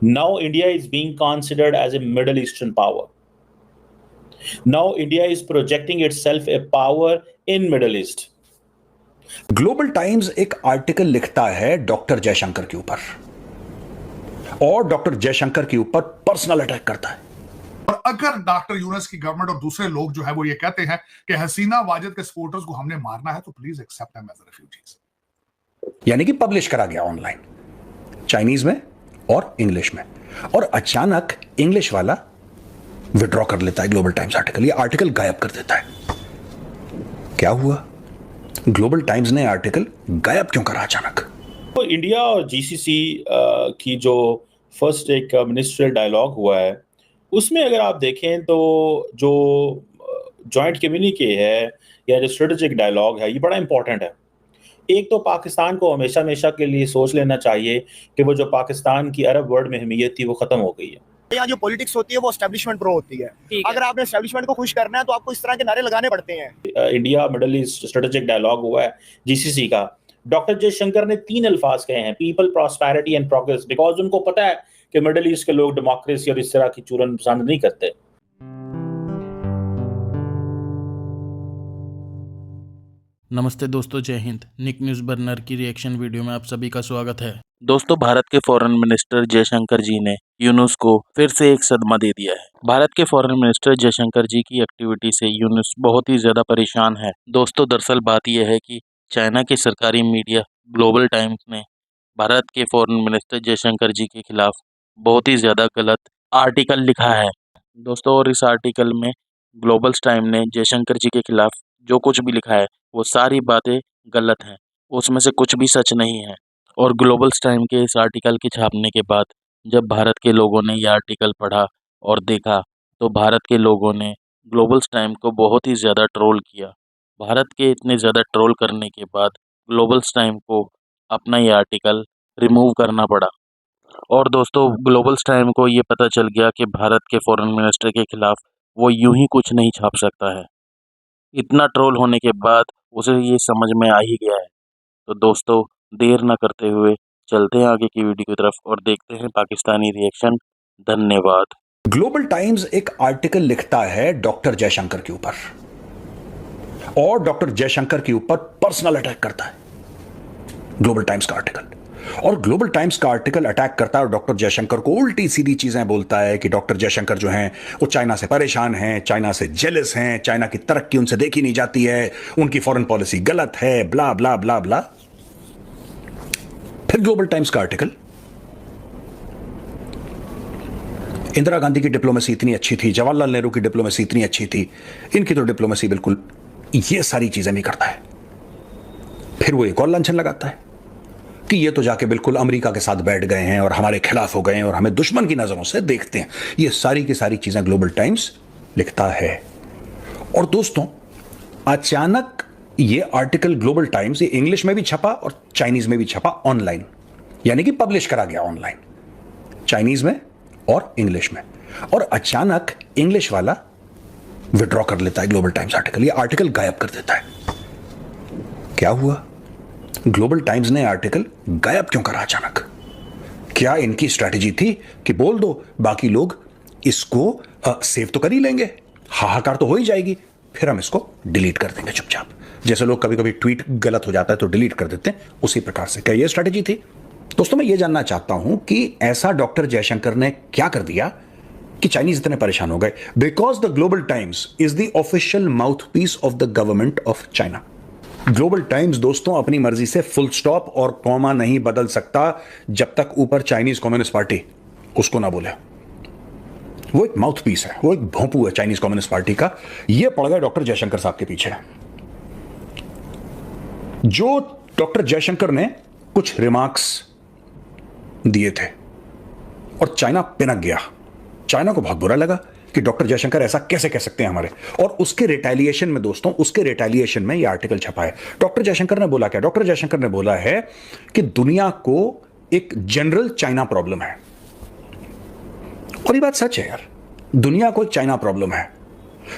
Now India is being considered as a Middle Eastern power. Now India is projecting itself a power in Middle East. Global times एक article लिखता है doctor Jaishankar के ऊपर और doctor Jaishankar के ऊपर personal attack करता है। और अगर डॉक्टर यूनुस की गवर्नमेंट और दूसरे लोग जो है वो ये कहते हैं कि हसीना वाजिद के सपोर्टर्स को हमने मारना है, तो please accept them as refugees. यानी कि पब्लिश करा गया ऑनलाइन, चाइनीज में और इंग्लिश में, और अचानक इंग्लिश वाला विड्रॉ कर लेता है ग्लोबल टाइम्स आर्टिकल। ये आर्टिकल गायब कर देता है। क्या हुआ? ग्लोबल टाइम्स ने आर्टिकल गायब क्यों करा अचानक? तो इंडिया और जीसीसी की जो फर्स्ट एक मिनिस्ट्रियल डायलॉग हुआ है, उसमें अगर आप देखें तो जो जॉइंट कम्युनिके है या जो स्ट्रेटेजिक डायलॉग है, ये बड़ा इंपॉर्टेंट है। एक तो पाकिस्तान को हमेशा हमेशा के लिए सोच लेना चाहिए कि वो जो पाकिस्तान की अरब वर्ल्ड में अहमियत थी वो खत्म हो गई है। यहाँ जो पॉलिटिक्स होती है वो एस्टैब्लिशमेंट प्रो होती है। अगर आपने एस्टैब्लिशमेंट को खुश करना है तो आपको इस तरह के नारे लगाने पड़ते हैं। India Middle East strategic dialogue हुआ है जीसीसी का। डॉक्टर जयशंकर ने 3 अल्फाज कहे हैं, people, prosperity and progress, because उनको पता है कि मिडल ईस्ट के लोग डेमोक्रेसी और इस तरह की चूरन पसंद नहीं करते। नमस्ते दोस्तों, जय हिंद। निक न्यूज़ बर्नर की रिएक्शन वीडियो में आप सभी का स्वागत है। दोस्तों, भारत के फॉरेन मिनिस्टर जयशंकर जी ने यूनुस को फिर से एक सदमा दे दिया है। भारत के फॉरेन मिनिस्टर जयशंकर जी की एक्टिविटी से यूनुस बहुत ही ज़्यादा परेशान है। दोस्तों, दरअसल बात यह है कि चाइना की सरकारी मीडिया ग्लोबल टाइम्स ने भारत के फॉरेन मिनिस्टर जयशंकर जी के खिलाफ बहुत ही ज़्यादा गलत आर्टिकल लिखा है दोस्तों। और इस आर्टिकल में ग्लोबल टाइम ने जयशंकर जी के खिलाफ जो कुछ भी लिखा है वो सारी बातें गलत हैं, उसमें से कुछ भी सच नहीं है। और ग्लोबल टाइम के इस आर्टिकल के छापने के बाद जब भारत के लोगों ने यह आर्टिकल पढ़ा और देखा तो भारत के लोगों ने ग्लोबल टाइम को बहुत ही ज़्यादा ट्रोल किया। भारत के इतने ज़्यादा ट्रोल करने के बाद ग्लोबल टाइम को अपना ये आर्टिकल रिमूव करना पड़ा। और दोस्तों, ग्लोबल टाइम को ये पता चल गया कि भारत के फॉरेन मिनिस्टर के खिलाफ वो यूं ही कुछ नहीं छाप सकता है। इतना ट्रोल होने के बाद उसे ये समझ में आ ही गया है। तो दोस्तों, देर न करते हुए चलते हैं आगे की वीडियो की तरफ और देखते हैं पाकिस्तानी रिएक्शन। धन्यवाद। ग्लोबल टाइम्स एक आर्टिकल लिखता है डॉक्टर जयशंकर के ऊपर और डॉक्टर जयशंकर के ऊपर पर्सनल अटैक करता है। ग्लोबल टाइम्स का आर्टिकल, और ग्लोबल टाइम्स का आर्टिकल अटैक करता है और डॉक्टर जयशंकर को उल्टी सीधी चीजें बोलता है कि डॉक्टर जयशंकर जो हैं वो चाइना से परेशान हैं, चाइना से जेलस हैं, चाइना की तरक्की उनसे देखी नहीं जाती है, उनकी फॉरेन पॉलिसी गलत है, ब्ला ब्ला ब्ला ब्ला। फिर ग्लोबल टाइम्स का आर्टिकल, इंदिरा गांधी की डिप्लोमेसी इतनी अच्छी थी, जवाहरलाल नेहरू की डिप्लोमेसी इतनी अच्छी थी, इनकी तो डिप्लोमेसी बिल्कुल, ये सारी चीजें नहीं करता है। फिर वो एक और लांछन लगाता है कि ये तो जाके बिल्कुल अमेरिका के साथ बैठ गए हैं और हमारे खिलाफ हो गए हैं और हमें दुश्मन की नजरों से देखते हैं। ये सारी की सारी चीजें ग्लोबल टाइम्स लिखता है। और दोस्तों, अचानक ये आर्टिकल ग्लोबल टाइम्स, ये इंग्लिश में भी छपा और चाइनीज में भी छपा ऑनलाइन, यानी कि पब्लिश करा गया ऑनलाइन, चाइनीज में और इंग्लिश में, और अचानक इंग्लिश वाला विड्रॉ कर लेता है ग्लोबल टाइम्स आर्टिकल। ये आर्टिकल गायब कर देता है। क्या हुआ? ग्लोबल टाइम्स ने आर्टिकल गायब क्यों करा अचानक? क्या इनकी स्ट्रैटेजी थी कि बोल दो, बाकी लोग इसको सेव तो कर ही लेंगे, हाहाकार तो हो ही जाएगी, फिर हम इसको डिलीट कर देंगे चुपचाप, जैसे लोग कभी कभी ट्वीट गलत हो जाता है तो डिलीट कर देते हैं, उसी प्रकार से क्या यह स्ट्रैटेजी थी? दोस्तों, मैं ये जानना चाहता हूं कि ऐसा डॉक्टर जयशंकर ने क्या कर दिया कि चाइनीज इतने परेशान हो गए? Because the global times is the official mouthpiece of the government of China. Global times दोस्तों अपनी मर्जी से फुल स्टॉप और कॉमा नहीं बदल सकता जब तक ऊपर चाइनीज कम्युनिस्ट पार्टी उसको ना बोले। वो एक माउथपीस है, वो एक भोंपू है चाइनीज कम्युनिस्ट पार्टी का। ये पड़ गए डॉक्टर जयशंकर साहब के पीछे। जो डॉक्टर जयशंकर ने कुछ रिमार्क्स दिए थे और चाइना पिनक गया, चाइना को बहुत बुरा लगा कि डॉक्टर जयशंकर ऐसा कैसे कह सकते हैं हमारे, और उसके रिटेलिएशन में दोस्तों, उसके रिटेलिएशन में यह आर्टिकल छपा है। डॉक्टर जयशंकर ने बोला क्या? डॉक्टर जयशंकर ने बोला है कि दुनिया को एक जनरल चाइना प्रॉब्लम है, और ये बात सच है यार, दुनिया को एक चाइना प्रॉब्लम है।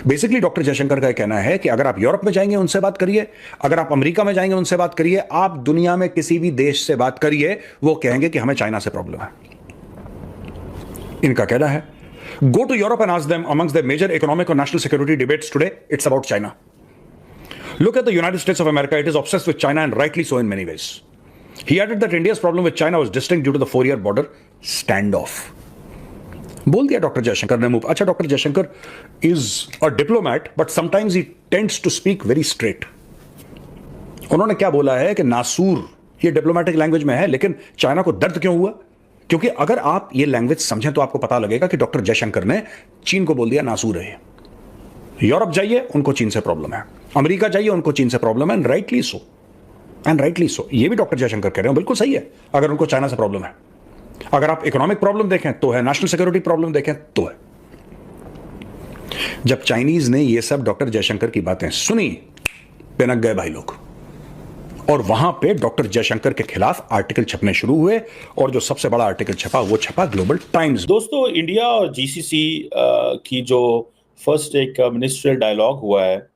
बेसिकली डॉक्टर जयशंकर का कहना है कि अगर आप यूरोप में जाएंगे उनसे बात करिए, अगर आप अमेरिका में जाएंगे उनसे बात करिए, आप दुनिया में किसी भी देश से बात करिए, वो कहेंगे कि हमें चाइना से प्रॉब्लम है। इनका कहना है, go to Europe and ask them amongst their major economic or national security debates today, it's about China. Look at the United States of America, it is obsessed with China and rightly so in many ways. He added that India's problem with China was distinct due to the 4-year border standoff. बोल दिया doctor Jaishankar ने मुंह। अच्छा, doctor Jaishankar is a diplomat but sometimes he tends to speak very straight. उन्होंने क्या बोला है कि नासूर, ये डिप्लोमेटिक लैंग्वेज में है, लेकिन चाइना को दर्द क्यों हुआ? क्योंकि अगर आप ये लैंग्वेज समझें तो आपको पता लगेगा कि डॉक्टर जयशंकर ने चीन को बोल दिया नासूर है। यूरोप जाइए, उनको चीन से प्रॉब्लम है। अमेरिका जाइए, उनको चीन से प्रॉब्लम है, and rightly so, and rightly so. ये भी डॉक्टर जयशंकर कह रहे हैं, बिल्कुल सही है। अगर उनको चाइना से प्रॉब्लम है, अगर आप इकोनॉमिक प्रॉब्लम देखें तो है, नेशनल सिक्योरिटी प्रॉब्लम देखें तो है। जब चाइनीज ने ये सब डॉक्टर जयशंकर की बातें सुनी, पिनक गए भाई लोग, और वहां पे डॉक्टर जयशंकर के खिलाफ आर्टिकल छपने शुरू हुए, और जो सबसे बड़ा आर्टिकल छपा वो छपा ग्लोबल टाइम्स। दोस्तों, इंडिया और जीसीसी की जो फर्स्ट एक मिनिस्ट्रियल डायलॉग हुआ है,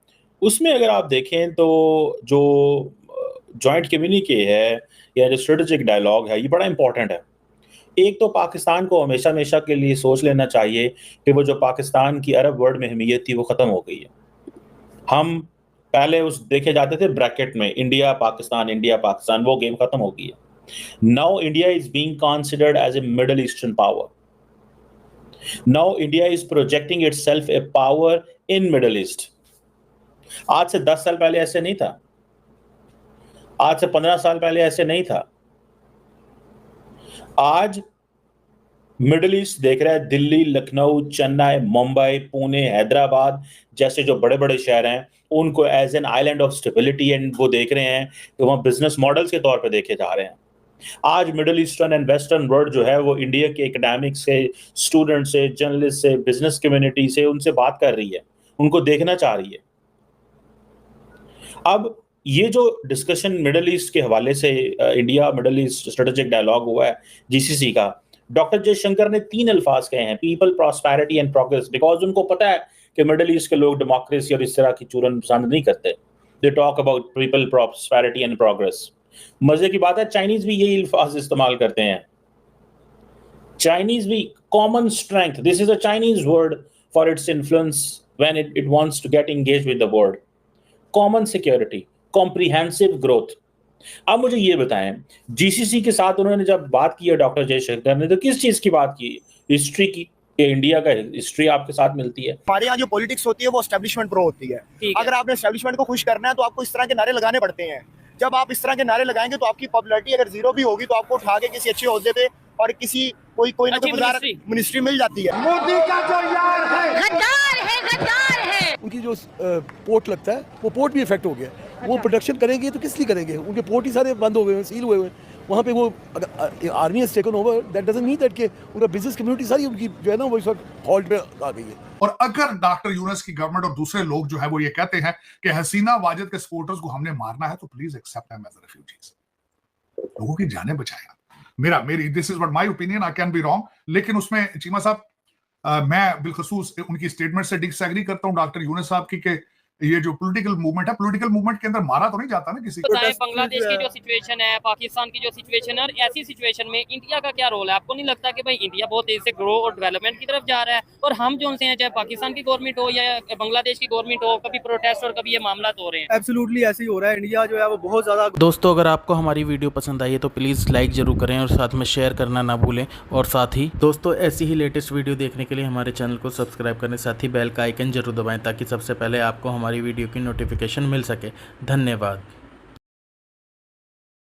उसमें अगर आप देखें तो जो जॉइंट कम्युनिके है या जो स्ट्रेटेजिक डायलॉग है, ये बड़ा इंपॉर्टेंट है। एक तो पाकिस्तान को हमेशा हमेशा के लिए सोच लेना चाहिए कि वो जो पाकिस्तान की अरब वर्ल्ड में अहमियत थी वो ख़त्म हो गई है। हम पहले उस देखे जाते थे ब्रैकेट में इंडिया पाकिस्तान, वो गेम खत्म हो गई है। Now India is being considered as a Middle Eastern power. Now India is projecting itself a power in Middle East. आज से 10 साल पहले ऐसे नहीं था, आज से 15 साल पहले ऐसे नहीं था। आज मिडिल ईस्ट देख रहा है दिल्ली, लखनऊ, चेन्नई, मुंबई, पुणे, हैदराबाद जैसे जो बड़े बड़े शहर हैं, उनको as an island of stability, and वो देख रहे हैं कि वहाँ बिजनेस मॉडल्स के तौर पे देखे जा रहे हैं। आज middle eastern and western world जो है वो इंडिया के एकेडमिक से, स्टूडेंट से, जर्नलिस्ट से, बिजनेस कम्युनिटी से, उनसे बात कर रही है, उनको देखना चाह रही है। अब ये जो डिस्कशन मिडिल ईस्ट के हवाले से India Middle East strategic dialogue हुआ है जीसीसी का, डॉक्टर जयशंकर ने 3 अल्फाज कहे हैं, people, prosperity and progress, because उनको पता है कि मिडिल ईस्ट के लोग डेमोक्रेसी और इस तरह की चूरन पसंद नहीं करते। They talk about people, prosperity and progress. मजे की बात है, चाइनीज भी यही अल्फाज इस्तेमाल करते हैं। चाइनीज भी common strength, this is a Chinese word for its influence when it wants to get engage with the world. Common security, comprehensive growth. अब मुझे ये बताएं, जीसीसी के साथ उन्होंने जब बात की है डॉक्टर जयशंकर ने, तो किस चीज की बात की? हिस्ट्री की, कि इंडिया का हिस्ट्री आपके साथ मिलती है। हमारे यहाँ जो पॉलिटिक्स होती है वो एस्टेब्लिशमेंट प्रो होती है। अगर आपने एस्टेब्लिशमेंट को खुश करना है तो आपको इस तरह के नारे लगाने पड़ते हैं। जब आप इस तरह के नारे लगाएंगे तो आपकी पॉपुलैरिटी अगर 0 भी होगी तो आपको उठा के किसी अच्छे ओहदे पे और किसी कोई ना कोई मिनिस्ट्री मिल जाती है। मोदी का जो यार है गद्दार है। उनकी जो पोर्ट लगता है वो पोर्ट भी इफेक्ट हो गया। वो प्रोडक्शन करेंगे तो किस लिए करेंगे? उनके पोर्ट ही सारे बंद हो गए, सील हुए हुए। वहाँ पे वो army has taken over, that doesn't mean that के उनका बिजनेस कम्युनिटी सारी उनकी जो है ना वो इस वक्त हॉल्ट पे आ गई है। और अगर डॉक्टर यूनुस की गवर्नमेंट और दूसरे लोग जो है वो ये कहते हैं कि हसीना वाजिद के सपोर्टर्स को हमने मारना है, तो please accept them as refugees. लोगों की जानें बचाएगा। मेरी this is what my opinion, I can be wrong, लेकिन उसमें चीमा साहब मैं बिलखसूस उनकी स्टेटमेंट से डिसएग्री करता हूं डॉक्टर यूनुस साहब की कि ये जो पॉलिटिकल मूवमेंट है, पॉलिटिकल मूवमेंट के अंदर मारा तो नहीं जाता ना किसी को। बांग्लादेश की जो सिचुएशन है, पाकिस्तान की जो सिचुएशन है, और ऐसी सिचुएशन में इंडिया का क्या रोल है? आपको नहीं लगता कि भाई इंडिया बहुत तेजी से ग्रो और डेवलपमेंट की तरफ जा रहा है, और हम जो उनसे हैं, चाहे पाकिस्तान की गवर्नमेंट हो या बांग्लादेश की गवर्नमेंट हो, कभी प्रोटेस्ट और कभी ये मामला तो हो रहे हैं। एब्सोल्युटली ऐसे ही हो रहा है। इंडिया जो है वो बहुत ज्यादा। दोस्तों, अगर आपको हमारी वीडियो पसंद आई है तो प्लीज़ लाइक ज़रूर करें और साथ में शेयर करना ना भूलें। और साथ ही दोस्तों, ऐसी ही लेटेस्ट वीडियो देखने के लिए हमारे चैनल को सब्सक्राइब करें, साथ ही बेल का आइकन जरूर दबाएं ताकि सबसे पहले आपको हमारी वीडियो की नोटिफिकेशन मिल सके। धन्यवाद।